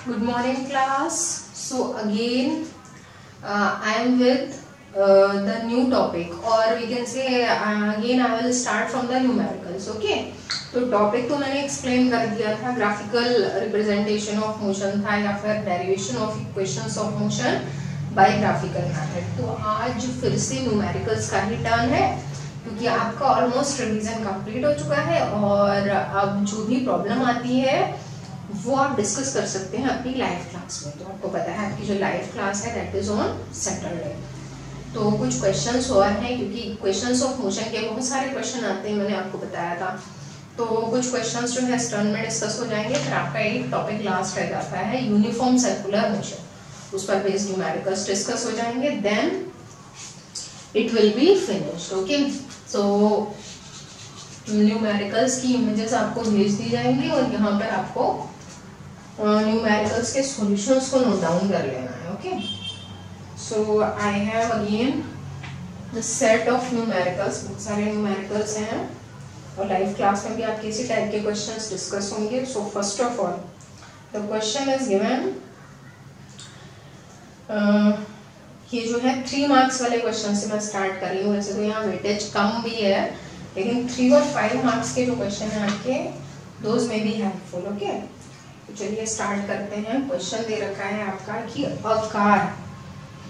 Good morning class. So again I am with the new topic, or we can say again I will start from the numericals. Okay, तो topic तो मैंने explain कर दिया था, graphical representation of motion था या फिर derivation of equations of motion by graphical method. तो आज फिर से न्यूमेरिकल्स का ही टर्न है, क्योंकि आपका ऑलमोस्ट रिवीजन कंप्लीट हो चुका है और अब जो भी प्रॉब्लम आती है वो आप डिस्कस कर सकते हैं अपनी लाइव क्लास में। तो आपको पता है आपकी जो लाइव क्लास है दैट इज ऑन सैटरडे। तो कुछ क्वेश्चंस और हैं, क्योंकि क्वेश्चंस ऑफ मोशन के बहुत सारे क्वेश्चन आते हैं, मैंने आपको बताया था। तो कुछ क्वेश्चंस जो है इस टर्न में डिस्कस हो जाएंगे, फिर आपका एक टॉपिक लास्ट रह जाता है यूनिफॉर्म सर्कुलर मोशन, उस पर बेस्ड न्यूमेरिकल्स डिस्कस हो जाएंगे, then it will be finished. Okay, so numericals की इमेजेस आपको भेज दी जाएंगी और यहाँ पर आपको न्यूमेरिकल्स के सॉल्यूशंस को नोट डाउन कर लेना है। Okay, so I have again the set of numericals, बहुत सारे न्यूमेरिकल्स हैं और लाइव क्लास में भी आपके इसी टाइप के क्वेश्चंस डिस्कस होंगे। So first of all the question is given, ये जो है 3 मार्क्स वाले क्वेश्चन से मैं स्टार्ट कर रही हूँ। वैसे तो यहाँ वेटेज कम भी है, लेकिन 3 और 5 मार्क्स के जो क्वेश्चन है आपके, दोज में भी हेल्पफुल। ओके, तो चलिए स्टार्ट करते हैं। क्वेश्चन दे रखा है आपका कि a car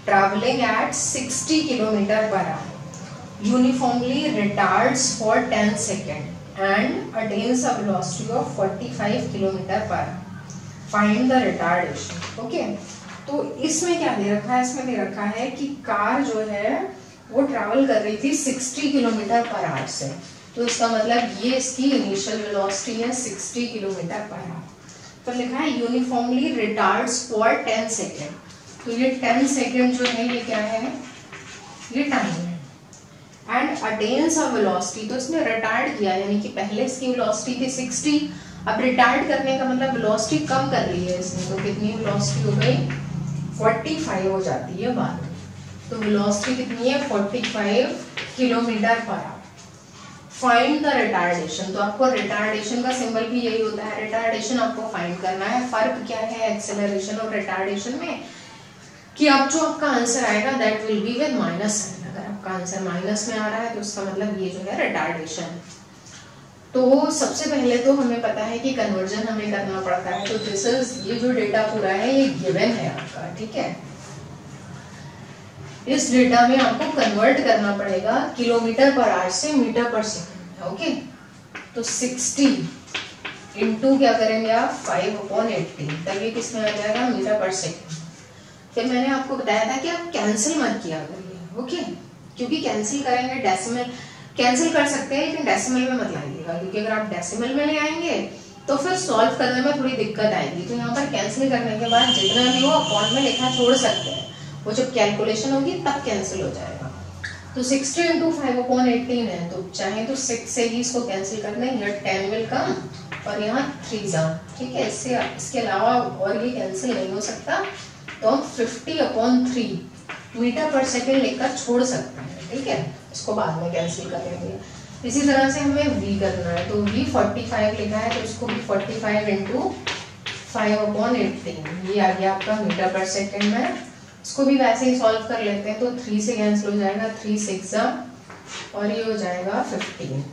travelling eight 60 kilometre per hour uniformly retards for 10 second and attains a velocity of 45 kilometre per hour, find the retardation. Okay, तो इसमें क्या दे रखा है? इसमें दे रखा है कि कार जो है वो ट्रैवल कर रही थी 60 किलोमीटर पर आवर से, तो इसका मतलब ये इसकी इनिशियल वेलोसिटी है 60 किलोमीटर पर आवर। तो लिखा है यूनिफॉर्मली रिटार्ड्स फॉर 10 सेकेंड, तो ये 10 सेकेंड जो है ये क्या है? ये टाइम है। एंड अटेन्स अ वेलोसिटी, तो इसने रिटार्ड किया, यानी कि पहले इसकी वेलोसिटी थी 60, अब रिटार्ड करने का मतलब वेलोसिटी कम कर रही है इसने, तो कितनी वेलोसिटी हो गई? 45 हो जाती है बाद में। तो वेलोसिटी कितनी है? 45 kilometre per hour. Find the retardation, तो आपको रिटार्डेशन का सिंबल भी यही होता है, रिटार्डेशन आपको फाइंड करना है। फर्क क्या है एक्सेलरेशन और रिटार्डेशन में, कि अब जो आपका आंसर आएगा that will be with minus sign. अगर आपका आंसर माइनस में आ रहा है तो उसका मतलब ये जो है रिटार्डेशन। तो सबसे पहले तो हमें पता है कि कन्वर्जन हमें करना पड़ता है, तो दिस इज, ये जो डेटा पूरा है ये गिवन है आपका, ठीक है। इस डेटा में आपको कन्वर्ट करना पड़ेगा किलोमीटर पर आवर से मीटर पर सेकंड। ओके, तो 60 इंटू क्या करेंगे आप? 5/80, तब ये किस में आ जाएगा? मीटर पर सेकंड। फिर मैंने आपको बताया था कि आप कैंसिल मत किया करिए, ओके, क्योंकि कैंसिल करेंगे डेसिमल, कैंसिल कर सकते हैं लेकिन डेसिमल में मत लाइएगा, क्योंकि अगर आप डेसिमल में ले आएंगे तो फिर सॉल्व करने में थोड़ी दिक्कत आएगी। तो यहाँ पर कैंसिल करने के बाद जितना भी हो अपॉन में लिखा छोड़ सकते हैं, वो जब कैलकुलेशन होगी तब कैंसिल हो जाएगा। तो 60 इंटू 5/18 है, तो चाहे तो 6 से ही इसको कैंसिल कर दें, यहाँ 10 विल कम और यहाँ 3 जा, ठीक है। इसके अलावा और ये कैंसिल नहीं हो सकता, तो हम 50/3 मीटर पर सेकेंड लेकर छोड़ सकते हैं, ठीक है। इसको बाद में कैंसिल करेंगे। इसी तरह से हमें v करना है, तो v 45 लिखा है, तो इसको भी 45 इंटू 5/18, ये आ गया आपका मीटर पर सेकेंड में। इसको भी वैसे ही सॉल्व कर लेते हैं, तो 3 से कैंसिल हो जाएगा, 3 6 और ये हो जाएगा 15।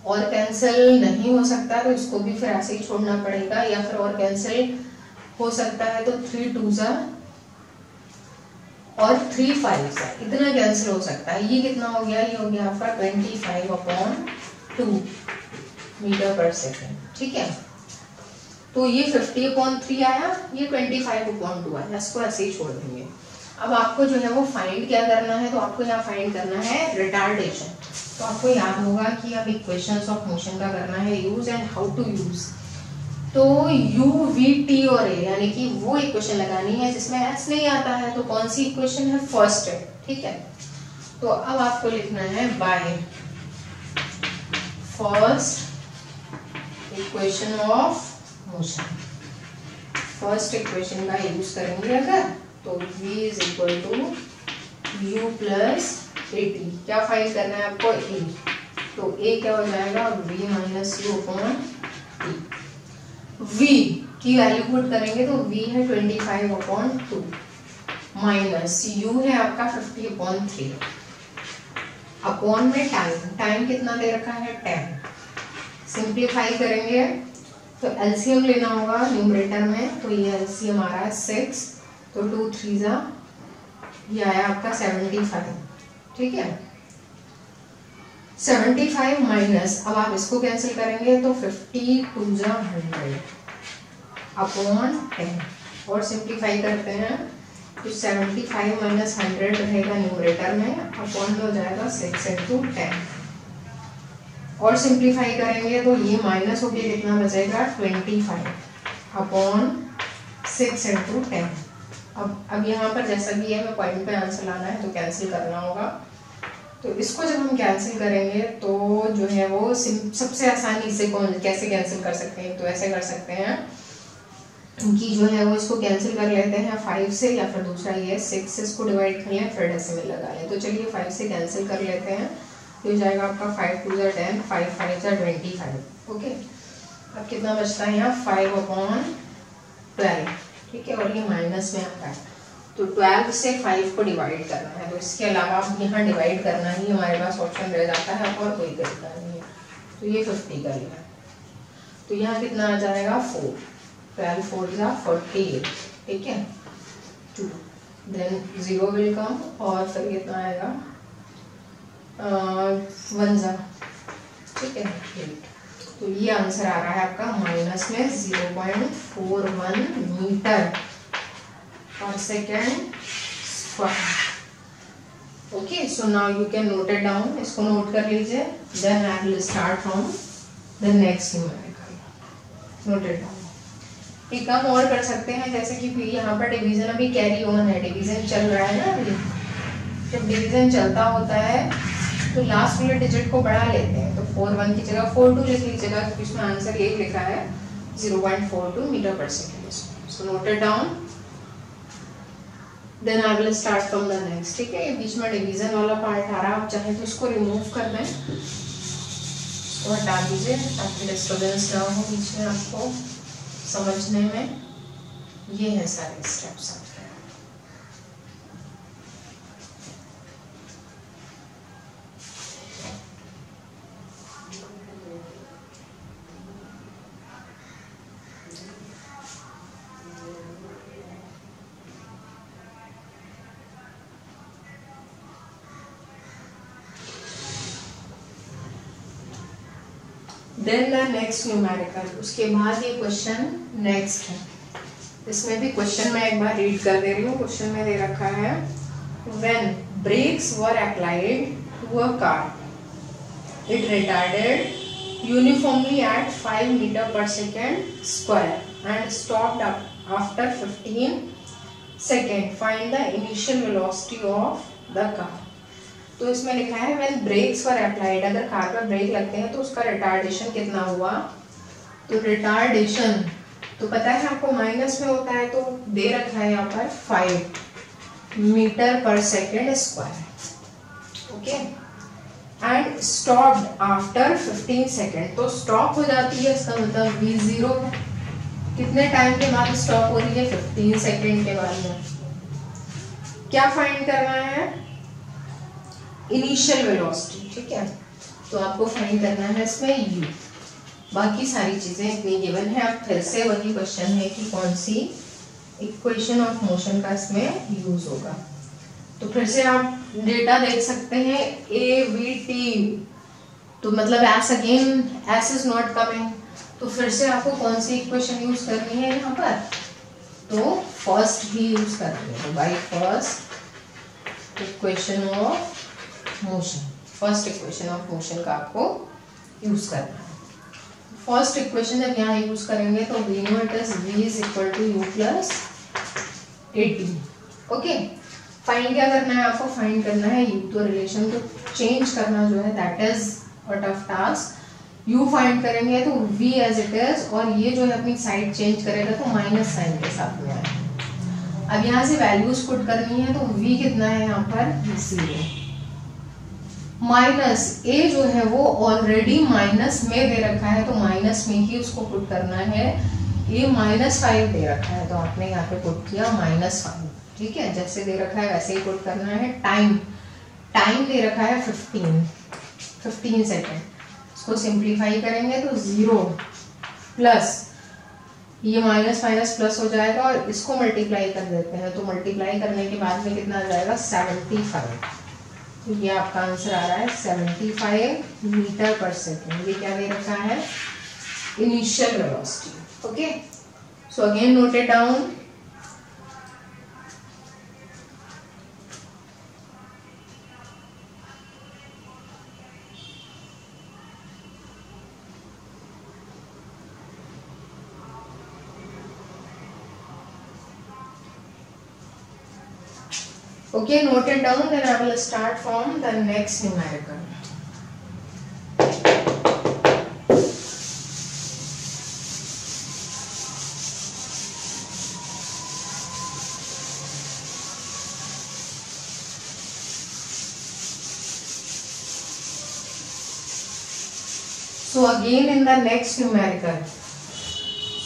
और कैंसिल नहीं हो सकता तो इसको भी फिर ऐसे ही छोड़ना पड़ेगा, या फिर और कैंसिल हो सकता है तो 3 2 और 3 5, इतना कैंसिल हो सकता है। ये कितना हो गया? ये हो गया आपका 25/2 मीटर पर सेकेंड, ठीक है। तो ये 50/3 आया, ये 25/2 आया, इसको ऐसे ही छोड़ देंगे। अब आपको जो है वो फाइंड क्या करना है? तो आपको यहाँ फाइंड करना है रिटार्डेशन। तो आपको याद होगा कि अब इक्वेशंस ऑफ मोशन का करना है use, and how to use. तो u v t और a, यानी कि वो इक्वेशन लगानी है जिसमें s नहीं आता है, तो कौन सी इक्वेशन है? फर्स्ट है, ठीक है। तो अब आपको लिखना है by first equation of motion. First equation का यूज करेंगे अगर, तो v is equal to u plus at। क्या फाइंड करना है आपको? a, तो a क्या हो जाएगा? v minus u upon t। v की वैल्यू पुट करेंगे तो v है 25/2 माइनस u है आपका 50/3 अपॉन में टाइम कितना दे रखा है 10। सिंप्लीफाई करेंगे तो एलसीएम लेना होगा न्यूमरेटर में, तो ये एलसीएम आ रहा है 6, तो 2 3 जा ये आया आपका 75, ठीक है। 75 माइनस, अब आप इसको कैंसिल करेंगे तो 50 2 जा 100 अपॉन 10 और सिंप्लीफाई करते हैं तो 75 माइनस 100 रहेगा न्यूमरेटर में, अपॉन में हो जाएगा 6 × 10 और सिंप्लीफाई करेंगे तो ये माइनस हो गया, कितना बचेगा 25 अपॉन 6 × 10। अब यहाँ पर जैसा भी है हमें पॉइंट पे आंसर लाना है तो कैंसिल करना होगा। तो इसको जब हम कैंसिल करेंगे तो जो है वो सबसे आसानी से कैसे कैंसिल कर सकते हैं, तो ऐसे कर सकते हैं कि जो है वो इसको कैंसिल कर लेते हैं 5 से, या फिर दूसरा ये 6 से इसको डिवाइड कर लें फिर डेसिमल लगा लें। तो चलिए 5 से कैंसिल कर लेते हैं तो हो जाएगा आपका 5 2 = 10, 5 5 = 25। ओके, अब कितना बचता है यहाँ 5/12, ठीक है, और ये माइनस में आता है तो 12 से 5 को डिवाइड करना है, तो इसके अलावा यहाँ डिवाइड करना ही हमारे पास ऑप्शन रह जाता है और कोई तरीका नहीं है। तो ये 50 कर लिया, तो यहाँ कितना आ जाएगा 4, 12 4 = 48, ठीक है, 2 देन 0 विल कम और फिर कितना आएगा 1 जा, ठीक है 8। तो ये आंसर आ रहा है आपका माइनस में 0.41 metre per second square. Okay, so now you can note it down, इसको नोट कर लीजिए। Then I will start from the next numerical. Note it down. एक काम और कर सकते हैं, जैसे कि यहाँ पर डिवीजन अभी कैरी ऑन है, डिवीजन चल रहा है ना अभी। जब डिवीजन चलता होता है तो लास्ट वाले डिजिट को बढ़ा लेते हैं, तो 41 की जगह 42 लिख लीजिएगा, क्योंकि इसमें आंसर यही लिखा है 0.42 metre per second. So note it down, then I will start from the next, ठीक है। ये बीच में डिवीजन वाला पार्ट आ रहा है, आप चाहे तो इसको रिमूव कर दें और हटा दीजिए ताकि डिस्टर्बेंस ना हो बीच में आपको समझने में। ये है सारे steps. Then the next numerical, उसके बाद ये क्वेश्चन नेक्स्ट है। इसमें भी क्वेश्चन मैं एक बार रीड कर दे रही हूँ। क्वेश्चन में दे रखा है when brakes were applied to a car it retarded uniformly at 5 metre per second square and stopped after 15 second, find the initial velocity of the car. तो इसमें लिखा है व्हेन ब्रेक्स वर अप्लाइड, अगर car पर brake लगते हैं तो उसका रिटार्डेशन कितना हुआ। तो रिटार्डेशन तो पता है आपको माइनस में होता है, तो दे रखा है यहाँ पर 5 metre per second square. Okay, and stopped after 15 second, तो स्टॉप हो जाती है, इसका मतलब v 0 है। कितने टाइम के बाद स्टॉप हो रही है 15 सेकेंड के बाद में। क्या फाइंड करना है, इनिशियल वेलोसिटी, ठीक है। तो आपको फाइंड करना है इसमें u, बाकी सारी चीजें इतनी गिवन है। अब फिर से वही क्वेश्चन है कि कौन सी इक्वेशन ऑफ मोशन का इसमें यूज होगा। तो फिर से आप डेटा देख सकते हैं AVT, तो मतलब S again S is not coming, तो फिर से आपको कौन सी इक्वेशन यूज करनी है यहाँ पर, तो फर्स्ट ही यूज करनी है। तो by first equation of motion, first equation of motion का आपको यूज करना है। फर्स्ट इक्वेशन जब यहाँ यूज करेंगे तो we know it is v is equal to u plus 18। Okay, find क्या करना है आपको, फाइंड करना है u, तो रिलेशन को चेंज करना जो है that is a tough task. u find करेंगे तो v एज इट इज, और ये जो है अपनी साइड चेंज करेगा तो माइनस साइन के साथ में आएगा। अब यहाँ से वैल्यूज पुट करनी है, तो v कितना है यहाँ पर 0, माइनस a जो है वो ऑलरेडी माइनस में दे रखा है, तो माइनस में ही उसको पुट करना है। ये -5 दे रखा है तो आपने यहाँ पे पुट किया -5, ठीक है। जैसे दे रखा है वैसे ही पुट करना है। टाइम दे रखा है 15 सेकेंड। इसको सिंप्लीफाई करेंगे तो 0 प्लस ये माइनस प्लस हो जाएगा और इसको मल्टीप्लाई कर देते हैं, तो मल्टीप्लाई करने के बाद में कितना आ जाएगा 75। तो ये आपका आंसर आ रहा है 75 मीटर पर सेकेंड। ये क्या दे रखा है, initial velocity. Okay, so again note it down. Okay, note it down, then I will start from the next numerical. So again in the next numerical,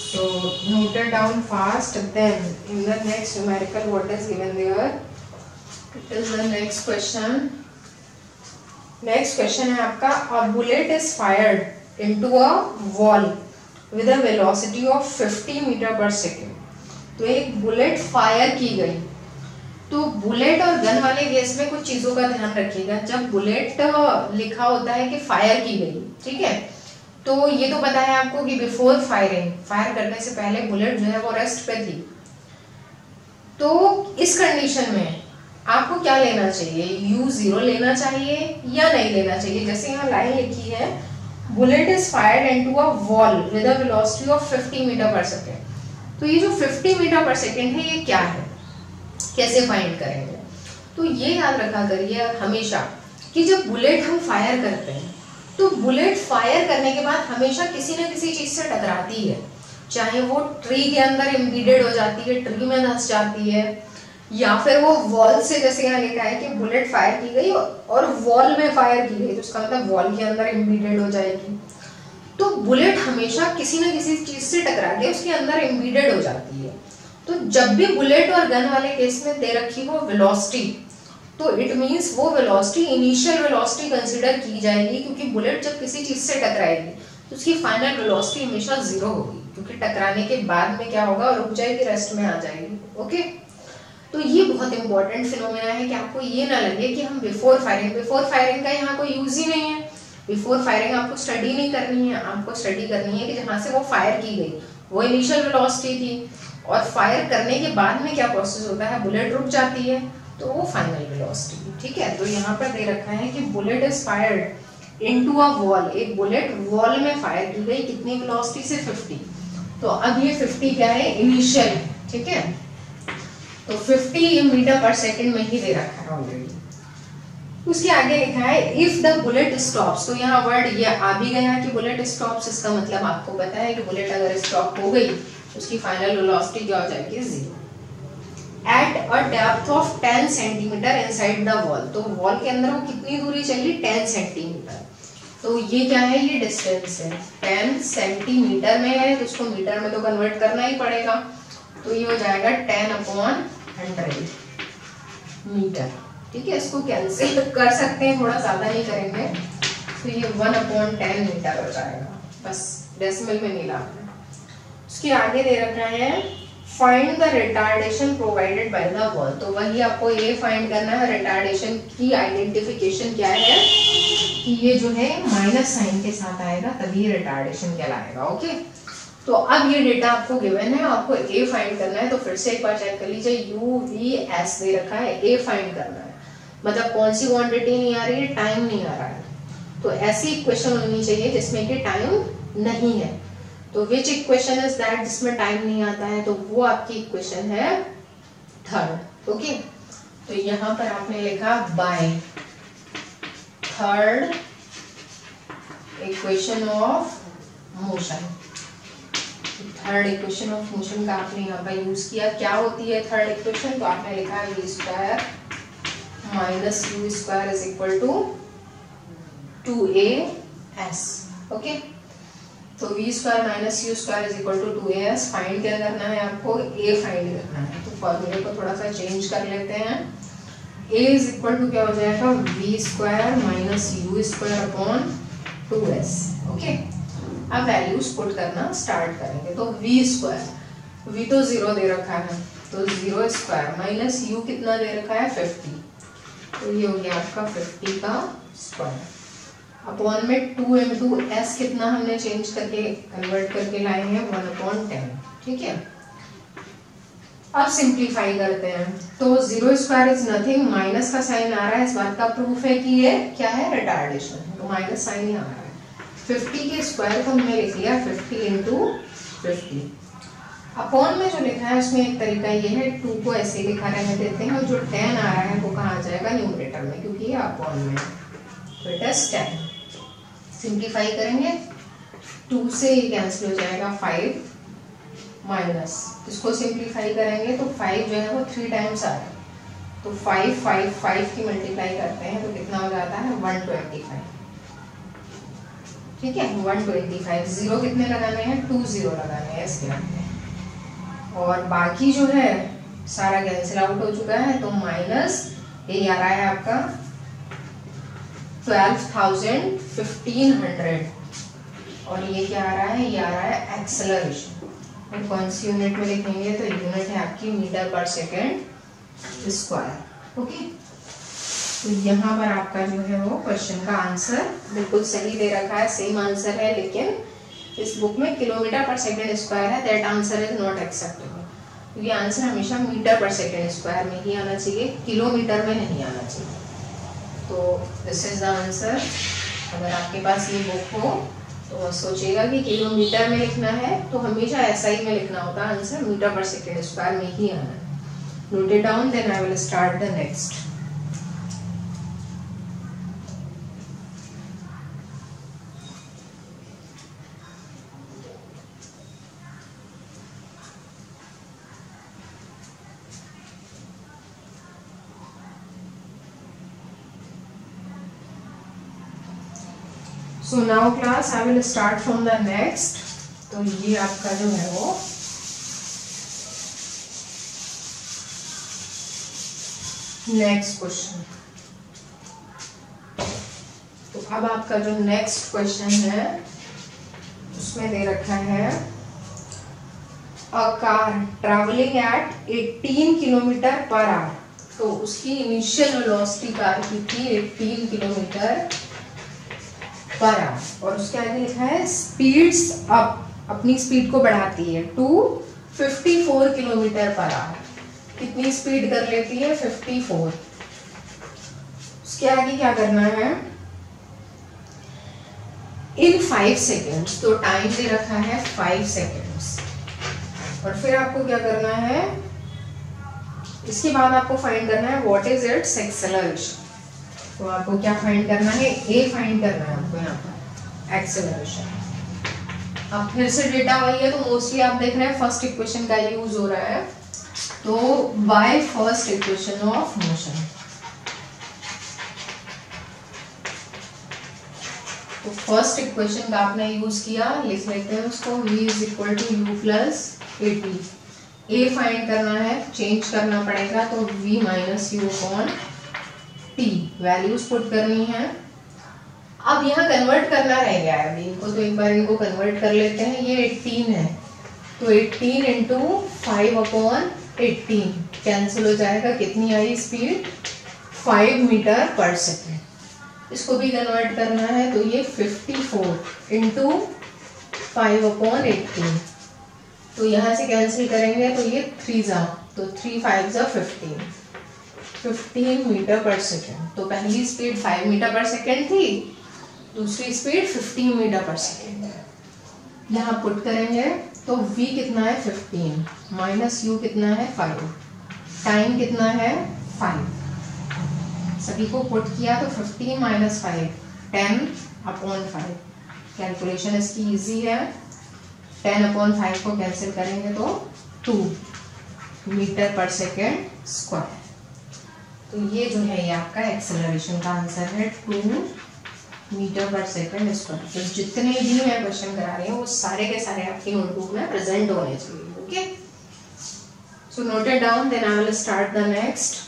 so note it down fast. Then in the next numerical, what is given there? It is the next question. Next question है आपका, a bullet is fired into a wall with a velocity of 50 metre per second. तो एक bullet fire की गई। तो bullet और gun वाले case में कुछ चीजों का ध्यान रखिएगा। जब बुलेट लिखा होता है कि फायर की गई, ठीक है, तो ये तो पता है आपको कि बिफोर फायरिंग, फायर करने से पहले बुलेट जो है वो रेस्ट पे थी। तो इस कंडीशन में आपको क्या लेना चाहिए, U0 लेना चाहिए या नहीं लेना चाहिए। जैसे यहाँ लाइन लिखी है, bullet is fired into a wall with a velocity of 50 metre per second. तो ये जो 50 मीटर पर सेकेंड है ये क्या है, कैसे फाइंड करेंगे। तो ये याद रखा करिए हमेशा कि जब बुलेट हम फायर करते हैं तो बुलेट फायर करने के बाद हमेशा किसी न किसी चीज से टकराती है, चाहे वो ट्री के अंदर इम्बीडेड हो जाती है, ट्री में धंस जाती है, या फिर वो वॉल से, जैसे यहाँ लिखा है कि बुलेट फायर की गई और वॉल में फायर की गई, तो उसका मतलब वॉल के अंदर इम्बीडेड हो जाएगी। तो बुलेट हमेशा किसी न किसी चीज से टकरा के उसके अंदर इम्बीडेड हो जाती है। तो जब भी बुलेट और गन वाले केस में दे रखी हो वेलोसिटी, तो इट मींस वो वेलोसिटी इनिशियल वेलोसिटी कंसीडर की जाएगी, क्योंकि बुलेट जब किसी चीज से टकराएगी तो उसकी फाइनल वेलोसिटी हमेशा 0 होगी, क्योंकि टकराने के बाद में क्या होगा, रुक जाएगी, रेस्ट में आ जाएगी। ओके, तो ये बहुत इंपॉर्टेंट फिनोमेना है कि आपको ये ना लगे कि हम बिफोर फायरिंग का यहाँ कोई यूज ही नहीं है। बिफोर फायरिंग आपको स्टडी नहीं करनी है, आपको स्टडी करनी है कि जहाँ से वो फायर की गई वो इनिशियल वेलोसिटी थी, और फायर करने के बाद में क्या प्रोसेस होता है, बुलेट रुक जाती है, तो वो फाइनल वेलोसिटी। ठीक है, तो यहाँ पर दे रखा है कि bullet is fired into a wall, एक बुलेट वॉल में फायर की गई, कितनी वेलोसिटी से, 50। तो अब ये 50 क्या है, इनिशियल। ठीक है, तो 50 मीटर पर सेकेंड में ही दे रखा है ऑलरेडी। उसके आगे लिखा है इफ द बुलेट स्टॉप्स, तो यहाँ वर्ड ये आ भी गया कि बुलेट स्टॉप्स, इसका मतलब आपको पता है कि बुलेट अगर स्टॉप हो गई उसकी फाइनल वेलोसिटी क्या हो जाएगी, 0 at a depth of 10 centimetre inside the wall. तो वॉल के अंदर वो कितनी दूरी चली, 10 सेंटीमीटर। तो ये क्या है, ये डिस्टेंस है, 10 सेंटीमीटर में है, तो उसको मीटर में तो कन्वर्ट करना ही पड़ेगा। तो ये हो जाएगा 10/100 मीटर। ठीक है, इसको कैंसिल कर सकते हैं, थोड़ा ज्यादा नहीं करेंगे, तो ये 1/10 मीटर हो जाएगा, बस डेसिमल में नहीं लाना। उसके आगे दे रखा है find the retardation provided by the wall. तो वही आपको ये फाइंड करना है, रिटार्डेशन की आइडेंटिफिकेशन क्या है कि ये जो है माइनस साइन के साथ आएगा, तभी रिटार्डेशन कहलाएगा। ओके, तो अब ये डेटा आपको गिवन है, आपको ए फाइंड करना है। तो फिर से एक बार चेक कर लीजिए, UVS दे रखा है, ए फाइंड करना है, मतलब कौन सी क्वांटिटी नहीं आ रही है, टाइम नहीं आ रहा है। तो ऐसी इक्वेशन होनी चाहिए जिसमें कि टाइम नहीं है। तो विच इक्वेशन इज दैट जिसमें टाइम नहीं आता है, तो वो आपकी इक्वेशन है थर्ड। ओके, तो यहां पर आपने लिखा by third equation of motion. Third equation of motion का आपने यहाँ पर यूज किया। क्या होती है थर्ड इक्वेशन, तो आपने लिखा है v² minus u² is equal to 2as। Okay, तो v square minus u square is equal to 2as। Find क्या करना है आपको, a फाइंड करना है। तो फॉर्मूले को थोड़ा सा चेंज कर लेते हैं। a इज इक्वल टू क्या हो जाएगा, v square minus u square upon 2s। Okay, अब वैल्यूज पुट करना स्टार्ट करेंगे। तो v स्क्वायर, v तो 0 दे रखा है, तो 0 स्क्वायर माइनस u कितना दे रखा है 50, तो ये हो गया आपका 50 का स्क्वायर अपॉन में 2 into s कितना हमने चेंज करके कन्वर्ट करके लाए हैं 1/10। ठीक है, अब सिंप्लीफाई करते हैं। तो 0 स्क्वायर इज नथिंग, माइनस का साइन आ रहा है, इस बात का प्रूफ है कि ये क्या है, रिटार्डेशन, तो माइनस साइन ही आ रहा है। 50 के स्क्वायर को हमने लिख लिया 50 into 50। अपॉन में जो लिखा है उसमें एक तरीका ये है, 2 को ऐसे लिखा रहने देते हैं और जो 10 आ रहा है वो कहाँ आ जाएगा, न्यूमरेटर में, क्योंकि ये अपॉन में, तो इट इज 10। सिंप्लीफाई करेंगे, 2 से ये कैंसिल हो जाएगा 5 माइनस, इसको सिंप्लीफाई करेंगे तो 5 जो है वो 3 टाइम्स आ रहा है, तो 5 5 5 की मल्टीप्लाई करते हैं तो कितना हो जाता है 125। ठीक है, 125। 0 कितने लगाने हैं, 2 0 लगाने हैं इसके अंदर, और बाकी जो है सारा कैंसिल आउट हो चुका है, तो माइनस ये आ रहा है आपका 12,1500, और ये क्या आ रहा है, ये आ रहा है एक्सेलरेशन। और कौन सी यूनिट में लिखेंगे, तो यूनिट है आपकी metre per second square. Okay, तो यहाँ पर आपका जो है वो क्वेश्चन का आंसर बिल्कुल सही दे रखा है, सेम आंसर है, लेकिन इस बुक में किलोमीटर पर सेकेंड स्क्वायर है, that answer is not acceptable, क्योंकि आंसर हमेशा मीटर पर सेकेंड स्क्वायर में ही आना चाहिए, किलोमीटर में नहीं आना चाहिए। तो दिस इज द आंसर। अगर आपके पास ये बुक हो तो सोचिएगा कि किलोमीटर में लिखना है, तो हमेशा ऐसा ही में लिखना होता है answer, metre per second square में ही आना है। Note it down, then I will start the next. So now class I will start from the next। तो ये आपका जो है वो नेक्स्ट क्वेश्चन। तो अब आपका जो नेक्स्ट क्वेश्चन है उसमें दे रखा है, a car travelling eight 18 kilometre per hour. तो उसकी इनिशियल वेलोसिटी कार की थी 18 किलोमीटर पर आवर, और उसके आगे लिखा है स्पीड्स अप, अपनी स्पीड को बढ़ाती है टू 54 किलोमीटर पर आवर। कितनी स्पीड कर लेती है, 54। उसके आगे क्या करना है, इन 5 सेकेंड्स, तो टाइम दे रखा है 5 सेकेंड्स, और फिर आपको क्या करना है, इसके बाद आपको फाइंड करना है व्हाट इज इट्स एक्सेलरेशन। तो आपको क्या फाइंड करना है, ए फाइंड करना है आपको यहाँ पर, एक्सेलरेशन। अब फिर से डेटा वही है, तो मोस्टली आप देख रहे हैं फर्स्ट इक्वेशन का यूज हो रहा है, तो by first equation of motion. तो फर्स्ट इक्वेशन का आपने यूज किया, लिख लेते हैं उसको, v is equal to u plus a t. A find करना है, चेंज करना पड़ेगा, तो v minus u upon t, values put करनी है। अब यहाँ कन्वर्ट करना रह गया है अभी इनको, तो एक बार इनको कन्वर्ट कर लेते हैं। ये 18 है, तो 18 इंटू 5/18 कैंसिल हो जाएगा, कितनी आई स्पीड, 5 मीटर पर सेकेंड। इसको भी कन्वर्ट करना है, तो ये 54 इंटू 5/18, तो यहाँ से कैंसिल करेंगे तो ये 3 जा, तो 3 5 जा 15 मीटर पर सेकेंड। तो पहली स्पीड 5 मीटर पर सेकेंड थी, दूसरी स्पीड 15 मीटर पर सेकेंड। यहाँ पुट करेंगे तो v कितना है 15 माइनस u कितना है 5, टाइम कितना है 5। सभी को पुट किया तो 15 माइनस 5 10/5। कैलकुलेशन इसकी इजी है, 10/5 को कैंसिल करेंगे तो 2 मीटर पर सेकेंड स्क्वायर। तो ये जो है ये आपका एक्सेलरेशन का आंसर है 2 मीटर पर सेकंड स्क्वायर। तो जितने भी मैं क्वेश्चन करा रही हूँ वो सारे के सारे आपकी नोटबुक में प्रेजेंट होने चाहिए। Okay, so note it down, then I will start the next.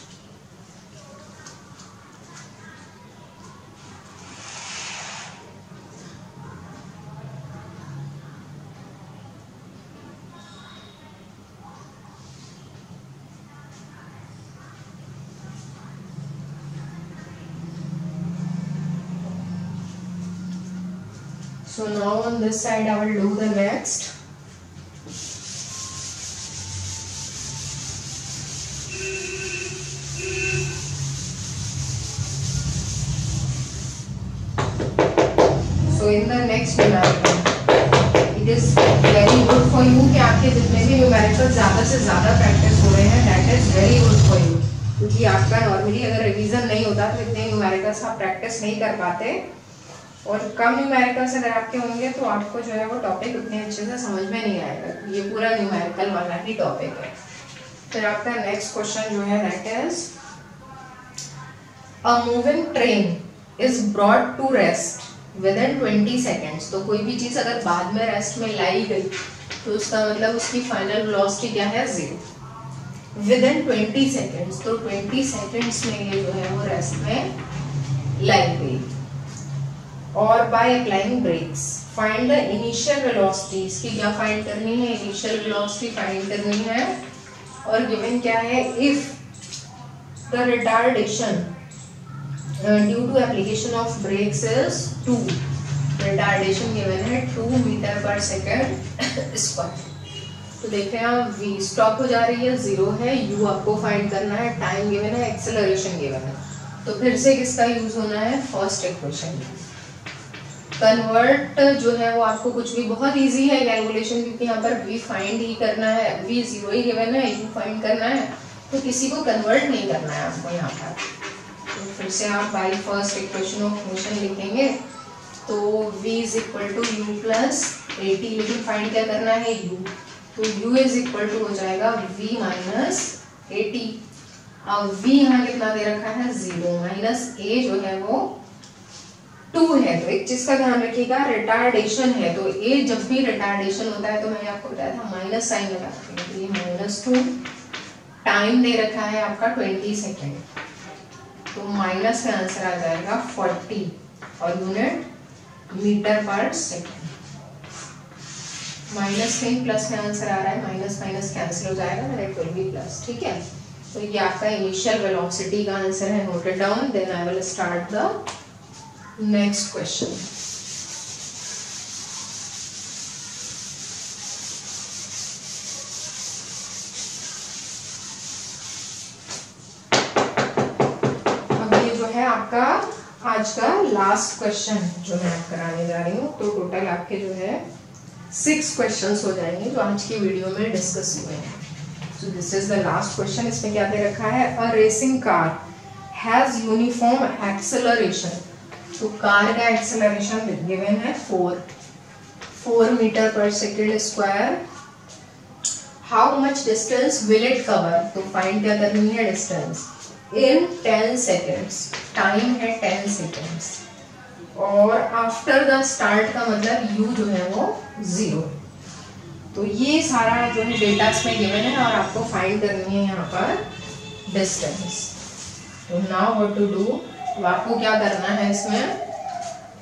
So now on this side I will do the next. So in the next numerical, it is very good for you कि आपके जितने भी numerical ज़्यादा से ज़्यादा practice हो रहे हैं, that is very good for you, क्योंकि आपका नॉर्मली अगर रिवीजन नहीं होता तो इतने न्यूमेरिकल्स आप प्रैक्टिस नहीं कर पाते, और कम न्यूमेरिकल्स अगर आपके होंगे तो आपको जो है वो टॉपिक उतने अच्छे से समझ में नहीं आएगा। ये पूरा न्यूमेरिकल वाला ही टॉपिक है। फिर आपका नेक्स्ट क्वेश्चन जो है that is a moving train is brought to rest within 20 seconds. तो कोई भी चीज अगर बाद में रेस्ट में लाई गई तो उसका मतलब उसकी फाइनल वेलोसिटी क्या है, 0 विद इन 20 सेकेंड्स। तो 20 सेकेंड्स में ये जो है वो रेस्ट में लाई गई। और by applying brakes find the initial velocity, इसकी क्या फाइंड करनी है, इनिशियल वेलोसिटी फाइंड करनी है। और गिवन क्या है, if the retardation due to application of brakes is 2, retardation given है 2 मीटर पर सेकेंड स्क्वायर। तो देखते हैं आप, v स्टॉप हो जा रही है, 0 है, u आपको फाइंड करना है, टाइम गिवन है, एक्सेलरेशन गिवन है। तो फिर से किसका यूज होना है, फर्स्ट इक्वेशन। कन्वर्ट जो है वो आपको कुछ भी बहुत इजी है कैलकुलेशन, क्योंकि यहाँ पर v फाइंड ही करना है, v 0 ही गिवन है, u फाइंड करना है, तो किसी को कन्वर्ट नहीं करना है आपको यहाँ पर। तो फिर से आप by first equation of motion लिखेंगे, तो v is equal to u plus 80, लेकिन फाइंड क्या करना है, u, तो u इज इक्वल टू हो जाएगा v माइनस 80। अब v यहाँ कितना दे रखा है, 0, माइनस a जो है वो 2 है। तो एक चीज का ध्यान रखिएगा, रिटार्डेशन है, तो ए जब भी रिटार्डेशन होता है तो मैंने आपको बताया था माइनस साइन लगा देंगे, तो ये -2, टाइम दे रखा है आपका 20 सेकेंड, तो माइनस का आंसर आ जाएगा 40 और unit metre per second. Minus में प्लस में आंसर आ रहा है, माइनस माइनस कैंसिल हो जाएगा, मेरा 12 भी प्लस, ठीक है। तो ये आपका इनिशियल वेलोसिटी का आंसर है, note it down, then I will start the next question. अब ये जो है आपका आज का लास्ट क्वेश्चन जो मैं आप कराने जा रही हूँ, तो टोटल आपके जो है 6 क्वेश्चंस हो जाएंगे जो आज की वीडियो में डिस्कस हुए हैं। So this is the last question. इसमें क्या दे रखा है, अ racing car has uniform acceleration. तो कार का एक्सेलरेशन गिवन है 4 metre per second square. How much distance will it cover, तो फाइंड क्या करनी है, डिस्टेंस इन 10 सेकेंड्स, टाइम है 10 सेकेंड्स। और आफ्टर द स्टार्ट का मतलब u जो है वो 0। तो ये सारा जो है डेटा इसमें गिवन है और आपको फाइंड करनी है यहाँ पर डिस्टेंस। तो नाउ व्हाट टू डू, तो आपको क्या करना है इसमें,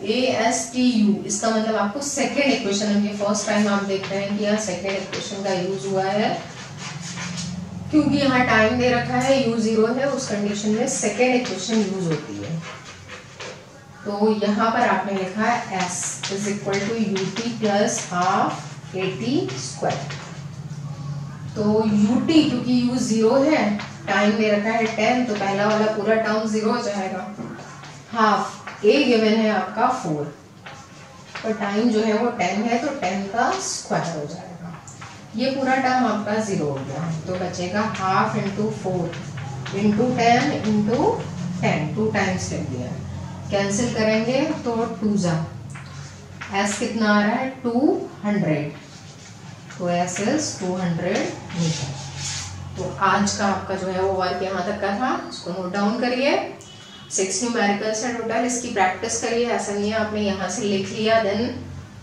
ASTU, इसका मतलब आपको सेकेंड इक्वेशन, अभी फर्स्ट टाइम आप देख रहे हैं कि यहाँ सेकेंड इक्वेशन का यूज हुआ है, क्योंकि यहाँ टाइम दे रखा है, u 0 है, उस कंडीशन में सेकेंड इक्वेशन यूज होती है। तो यहाँ पर आपने लिखा है S is equal to ut plus half 80 square. तो ut क्योंकि u 0 है, टाइम दे रखा है 10, तो पहला वाला पूरा टर्म 0 हो जाएगा, हाफ a गिवन है आपका 4, और टाइम जो है वो 10 है, तो 10 का स्क्वायर हो जाएगा, ये पूरा टर्म आपका 0 हो गया। तो बचेगा half into 4 into 10 into 10, 2 times लिख दिया, कैंसिल करेंगे तो 2 जा, s कितना आ रहा है 200, तो s इज 200 मीटर। तो आज का आपका जो है वो वर्क यहाँ तक का था, इसको नोट डाउन करिए। 6 न्यूमेरिकल्स है टोटल। इसकी प्रैक्टिस करिए, ऐसा नहीं है आपने यहाँ से लिख लिया then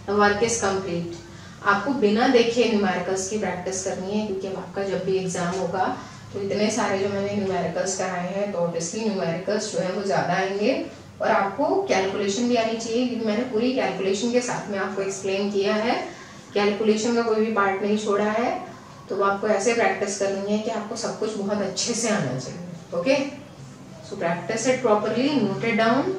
the work is complete. आपको बिना देखे न्यूमेरिकल्स की प्रैक्टिस करनी है, क्योंकि आपका जब भी एग्जाम होगा तो इतने सारे जो मैंने न्यूमेरिकल्स कराए हैं तो ऑब्वियसली न्यूमेरिकल्स जो है वो ज़्यादा आएंगे, और आपको कैलकुलेशन भी आनी चाहिए, क्योंकि मैंने पूरी कैलकुलेशन के साथ में आपको एक्सप्लेन किया है, कैलकुलेशन का कोई भी पार्ट नहीं छोड़ा है। तो आपको ऐसे प्रैक्टिस करनी है कि आपको सब कुछ बहुत अच्छे से आना चाहिए। Okay, so practice it properly, note it down